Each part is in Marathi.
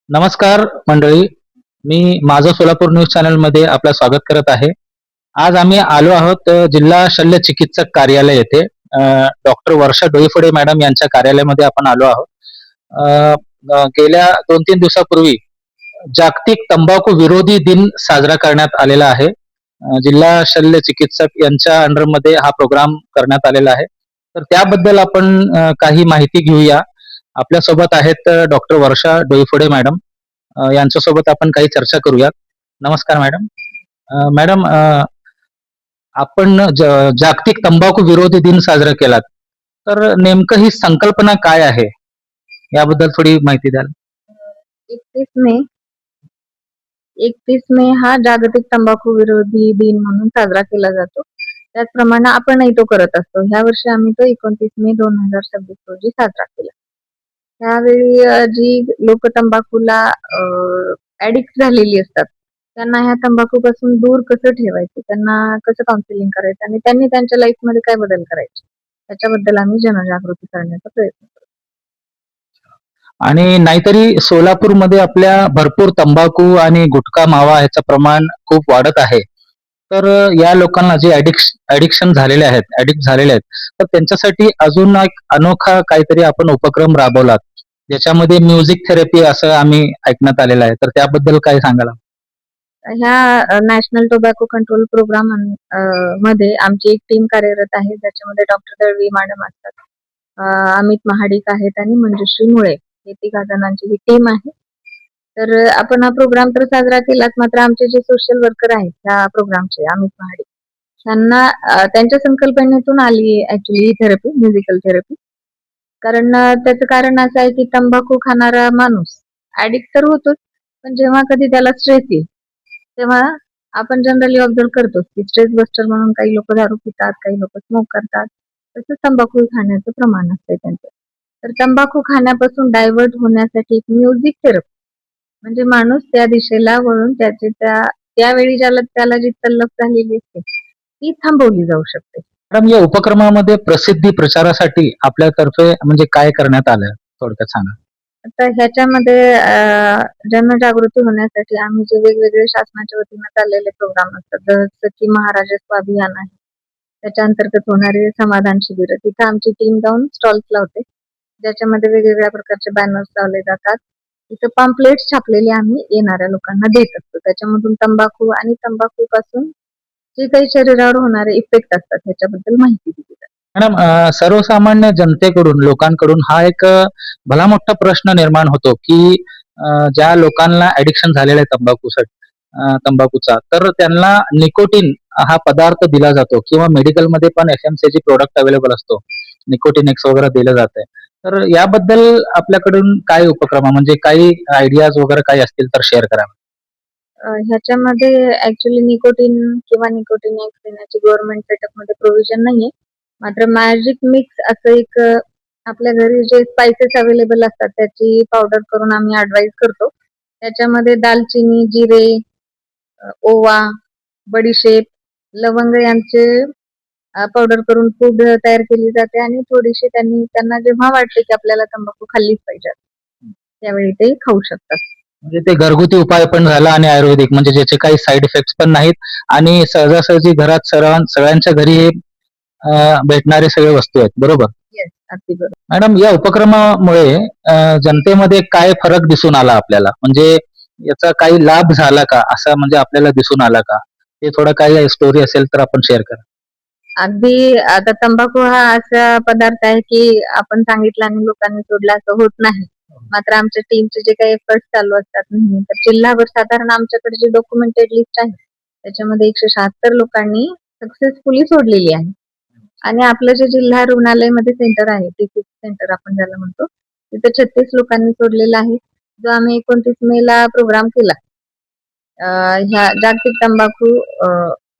नमस्कार मंडळी, मी माझं सोलापूर न्यूज चॅनल मध्ये आपलं स्वागत करत आहे. आज आम्ही आलो आहोत जिल्हा शल्य चिकित्सक कार्यालय येथे. डॉक्टर वर्षा डोईफोडे मॅडम यांच्या कार्यालयामध्ये आपण आलो आहोत. अ, गेल्या 2-3 दिवसापूर्वी जागतिक तंबाखू विरोधी दिन साजरा करण्यात आलेला आहे. जिल्हा शल्य चिकित्सक यांच्या अंडरमध्ये हा प्रोग्राम करण्यात आलेला आहे. तर त्याबद्दल आपण काही माहिती घेऊया. आपल्यासोबत आहेत डॉक्टर वर्षा डोईफोडे मॅडम. यांच्यासोबत आपण काही चर्चा करूयात. नमस्कार मॅडम. मॅडम, आपण जागतिक तंबाखू विरोधी दिन साजरा केलात. तर नेमकं ही संकल्पना काय आहे? याबद्दल थोडी माहिती द्याल? 31 मे 31 मे हा जागतिक तंबाखू विरोधी दिन म्हणून साजरा केला जातो. त्याचप्रमाणे आपणही तो करत असतो. ह्या वर्षी आम्ही तो 29 मे 2026 रोजी साजरा केला. त्यावेळी जी लोक तंबाखूला ऍडिक्ट झालेली असतात, त्यांना ह्या तंबाखूपासून दूर कसं ठेवायचं, त्यांना कसं काउन्सिलिंग करायचं आणि त्यांनी त्यांच्या लाईफमध्ये काय बदल करायचे, त्याच्याबद्दल आम्ही जनजागृती करण्याचा प्रयत्न करतो. आणि नाहीतरी सोलापूरमध्ये आपल्या भरपूर तंबाखू आणि गुटखा मावा ह्याचं प्रमाण खूप वाढत आहे. तर या लोकांना जे ॲडिक्शन झालेले आहेत, ॲडिक्ट झालेले आहेत, तर त्यांच्यासाठी अजून एक अनोखा काहीतरी आपण उपक्रम राबवलात. ज्याच्यामध्ये म्युझिक थेरपी असं आम्ही ऐकण्यात आलेलं आहे. तर त्याबद्दल काय सांगाल? ह्या नॅशनल टोबॅको कंट्रोल प्रोग्राम मध्ये आमची एक टीम कार्यरत आहे, ज्याच्यामध्ये डॉक्टर दळवी मॅडम असतात, अमित महाडिक आहेत आणि मंजुश्री मुळे, हे तिघा जणांची ही टीम आहे. तर आपण हा प्रोग्राम तर साजरा केलाच, मात्र आमचे जे सोशल वर्कर आहेत ह्या प्रोग्रामचे, अमित महाडिक, त्यांना त्यांच्या संकल्पनेतून आली ऍक्च्युली ही थेरपी, म्युझिकल थेरपी. कारण त्याचं कारण असं आहे की तंबाखू खाणारा माणूस ऍडिक्ट तर होतोच, पण जेव्हा कधी त्याला स्ट्रेस येईल तेव्हा आपण जनरली ऑब्झर्व करतो की स्ट्रेस बस्टर म्हणून काही लोक दारू पितात, काही लोक स्मोक करतात, तसंच तंबाखू खाण्याचं प्रमाण असते त्यांचं. तर तंबाखू खाण्यापासून डायव्हर्ट होण्यासाठी एक म्युझिक थेरपी, म्हणजे माणूस त्या दिशेला वळून त्यावेळी त्याला जी तल्लफ झालेली असते ती थांबवली जाऊ शकते. मॅडम, या उपक्रमामध्ये प्रसिद्धी प्रचारासाठी आपल्यातर्फे म्हणजे काय करण्यात आलं? थोडक्यात सांगा. आता ह्याच्यामध्ये जनजागृती होण्यासाठी आम्ही जे वेगवेगळे शासनाच्या वतीनं चाललेले प्रोग्राम असतात, जसं की महाराजस्व अभियान आहे, त्याच्या अंतर्गत होणारे समाधान शिबिर, तिथं आमची टीम जाऊन स्टॉल्स लावते, ज्याच्यामध्ये वेगवेगळ्या प्रकारचे बॅनर्स लावले जातात. तिथं पॅम्पलेट्स छापलेले आम्ही येणाऱ्या लोकांना देत असतो. त्याच्यामधून तंबाखू आणि तंबाखू पासून जे काही शरीरावर होणारे इफेक्ट असतात ह्याच्याबद्दल माहिती दिली जाते. मॅडम, सर्वसामान्य जनतेकडून, लोकांकडून हा एक भला मोठा प्रश्न निर्माण होतो की ज्या लोकांना ऍडिक्शन झालेलं आहे तंबाखूचा, तर त्यांना निकोटीन हा पदार्थ दिला जातो किंवा मेडिकलमध्ये पण FMCG प्रोडक्ट अवेलेबल असतो, निकोटीन एक्स वगैरे दिलं जातंय. तर याबद्दल आपल्याकडून काय उपक्रम, म्हणजे काही आयडियाज वगैरे काही असतील तर शेअर करा. ह्याच्यामध्ये ऍक्च्युली निकोटीन किंवा निकोटीन एक्स देण्याची गव्हर्नमेंट सेटअप मध्ये प्रोव्हिजन नाहीये. मात्र मॅजिक मिक्स असं एक आपल्या घरी जे स्पाइसेस अवेलेबल असतात त्याची पावडर करून आम्ही ऍडवाइस करतो. त्याच्यामध्ये दालचिनी, जिरे, ओवा, बडीशेप, लवंग यांचे पावडर करून पूड तयार केली जाते आणि थोडीशी त्यांना जेव्हा वाटते की आपल्याला तंबाखू खाल्लीच पाहिजे त्यावेळी ते खाऊ शकतात. म्हणजे ते घरगुती उपाय पण झाला आणि आयुर्वेदिक, म्हणजे ज्याचे काही साईड इफेक्ट्स पण नाहीत आणि सहजासहजी घरात सगळ्यांच्या घरी हे भेटणारे सगळे वस्तू आहेत, बरोबर? येस, अगदी बरोबर. मॅडम, या उपक्रमामुळे जनतेमध्ये काय फरक दिसून आला आपल्याला? म्हणजे याचा काही लाभ झाला का, असं म्हणजे आपल्याला दिसून आला का? ते थोडं काही स्टोरी असेल तर आपण शेअर करा. अगदी आता तंबाखू हा असा पदार्थ आहे की आपण सांगितलं आणि लोकांनी सोडला असं होत नाही. मात्र आमच्या टीमचे जे काही एफर्ट चालू असतात नेहमी, तर जिल्हाभर साधारण आमच्याकडे जी डॉक्युमेंटेड लिस्ट आहे त्याच्यामध्ये 176 लोकांनी सक्सेसफुली सोडलेली आहे. आणि आपलं जे जिल्हा रुग्णालयामध्ये सेंटर आहे, टी सेंटर आपण ज्याला म्हणतो, तिथे 36 लोकांनी सोडलेला आहे. जो आम्ही 29 मे ला प्रोग्राम केला ह्या जागतिक तंबाखू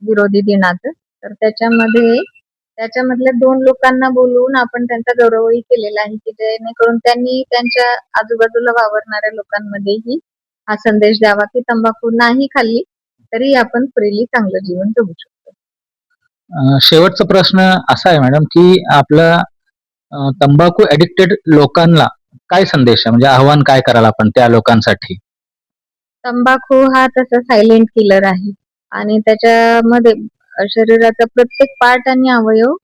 विरोधी दिनाचं, तर त्याच्यामधल्या 2 लोकांना बोलवून आपण त्यांचा गौरवही केलेला आहे की जेणेकरून त्यांनी त्यांच्या आजूबाजूला वावरणाऱ्या लोकांमध्येही हा संदेश द्यावा की तंबाखू नाही खाल्ली तरी आपण फ्रीली चांगलं जीवन जगू शकतो. शेवटचा प्रश्न असा आहे मॅडम, की आपला तंबाखू ऍडिक्टेड लोकांना काय संदेश आहे म्हणजे आव्हान काय कराल आपण त्या लोकांसाठी? तंबाखू हा तसा सायलेंट किलर आहे आणि त्याच्यामध्ये शरीराचा प्रत्येक पार्ट आणि अवयव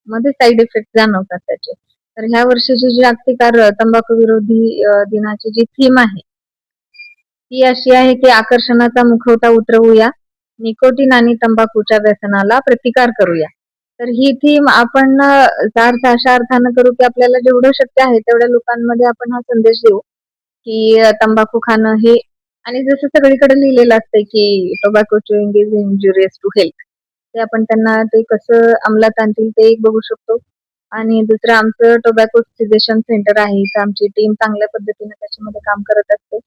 मध्ये साईड इफेक्ट जाणवतात त्याचे. तर ह्या वर्षीची जी जागतिक तंबाखू विरोधी दिनाची जी थीम आहे ती अशी आहे की आकर्षणाचा मुखवटा उतरवूया, निकोटीन आणि तंबाखूच्या व्यसनाला प्रतिकार करूया. तर ही थीम आपण अशा अर्थानं करू की आपल्याला जेवढं शक्य आहे तेवढ्या लोकांमध्ये आपण हा संदेश देऊ की तंबाखू खाणं हे आणि जसं सगळीकडे लिहिलेलं असतंय की tobacco chewing is injurious to health, ते आपण त्यांना ते कसं अंमलात आणतील ते एक बघू शकतो. आणि दुसरं आमचं टोबॅको सिजेशन सेंटर आहे, तर आमची टीम चांगल्या पद्धतीने त्याच्यामध्ये काम करत असते.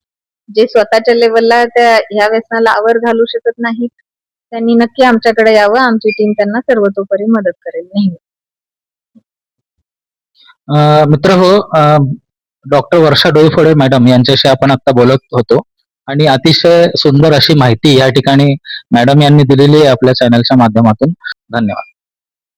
जे स्वतःच्या लेवलला ह्या व्यसनाला आवर घालू शकत नाहीत त्यांनी नक्की आमच्याकडे यावं, आमची टीम त्यांना सर्वतोपरी मदत करेल नेहमी. मित्र हो, डॉक्टर वर्षा डोईफोडे मॅडम यांच्याशी आपण आता बोलत होतो आणि अतिशय सुंदर अशी माहिती या ठिकाणी मॅडम यांनी दिलेली आहे आपल्या चॅनलच्या माध्यमातून. धन्यवाद.